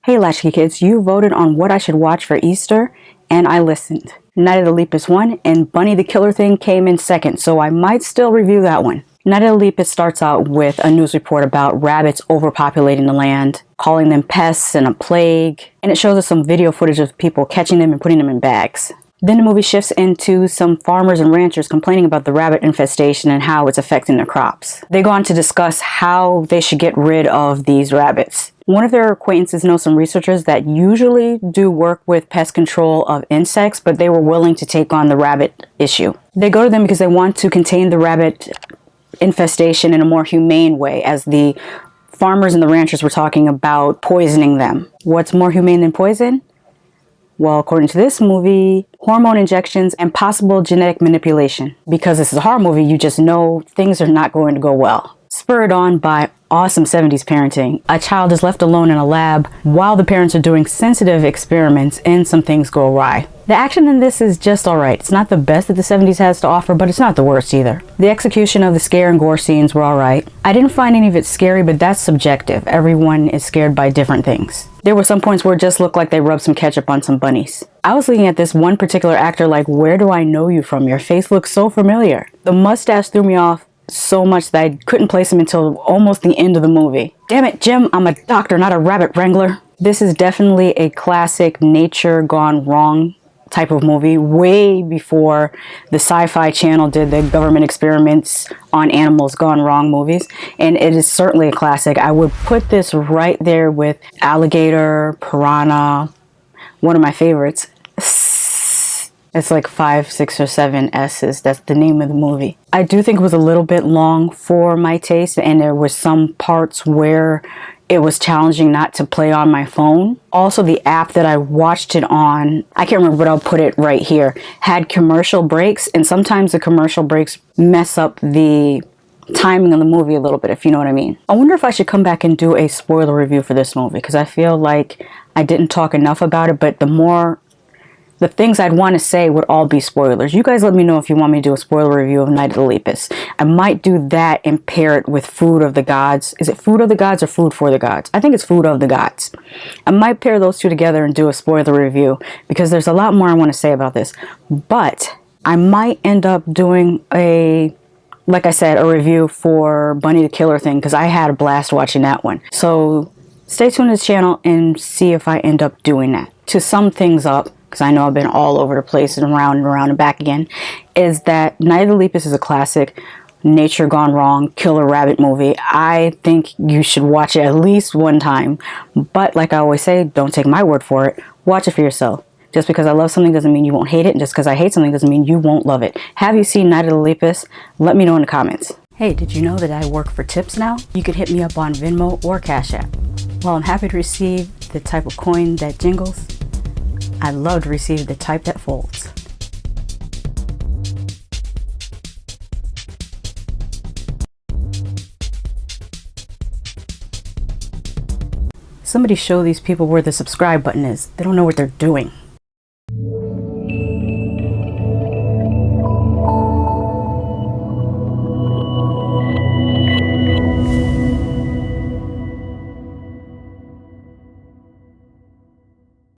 Hey Latchkey kids, you voted on what I should watch for Easter, and I listened. Night of the Lepus won, and Bunny the Killer Thing came in second, so I might still review that one. Night of the Lepus starts out with a news report about rabbits overpopulating the land, calling them pests and a plague, and it shows us some video footage of people catching them and putting them in bags. Then the movie shifts into some farmers and ranchers complaining about the rabbit infestation and how it's affecting their crops. They go on to discuss how they should get rid of these rabbits. One of their acquaintances knows some researchers that usually do work with pest control of insects, but they were willing to take on the rabbit issue. They go to them because they want to contain the rabbit infestation in a more humane way, as the farmers and the ranchers were talking about poisoning them. What's more humane than poison? Well, according to this movie, hormone injections and possible genetic manipulation. Because this is a horror movie, you just know things are not going to go well. Spurred on by awesome 70s parenting, a child is left alone in a lab while the parents are doing sensitive experiments and some things go awry. The action in this is just alright. It's not the best that the 70s has to offer, but it's not the worst either. The execution of the scare and gore scenes were alright. I didn't find any of it scary, but that's subjective. Everyone is scared by different things. There were some points where it just looked like they rubbed some ketchup on some bunnies. I was looking at this one particular actor like, where do I know you from? Your face looks so familiar. The mustache threw me off so much that I couldn't place him until almost the end of the movie. Damn it, Jim, I'm a doctor, not a rabbit wrangler. This is definitely a classic nature gone wrong type of movie, way before the Sci-Fi channel did the government experiments on animals gone wrong movies, and it is certainly a classic. I would put this right there with Alligator, Piranha, one of my favorites. It's like 5, 6, or 7 S's. That's the name of the movie. I do think it was a little bit long for my taste, and there were some parts where it was challenging not to play on my phone. Also, the app that I watched it on, I can't remember, but I'll put it right here, had commercial breaks, and sometimes the commercial breaks mess up the timing of the movie a little bit, if you know what I mean. I wonder if I should come back and do a spoiler review for this movie, because I feel like I didn't talk enough about it, but the things I'd want to say would all be spoilers. You guys let me know if you want me to do a spoiler review of Night of the Lepus. I might do that and pair it with Food of the Gods. Is it Food of the Gods or Food for the Gods? I think it's Food of the Gods. I might pair those two together and do a spoiler review because there's a lot more I want to say about this. But I might end up doing like I said, a review for Bunny the Killer Thing because I had a blast watching that one. So stay tuned to this channel and see if I end up doing that. To sum things up, because I know I've been all over the place and around and back again, is that Night of the Lepus is a classic nature gone wrong killer rabbit movie. I think you should watch it at least one time, but like I always say, don't take my word for it. Watch it for yourself. Just because I love something doesn't mean you won't hate it, and just because I hate something doesn't mean you won't love it. Have you seen Night of the Lepus? Let me know in the comments. Hey, did you know that I work for tips now? You can hit me up on Venmo or Cash App. While I'm happy to receive the type of coin that jingles, I love to receive the type that folds. Somebody show these people where the subscribe button is. They don't know what they're doing.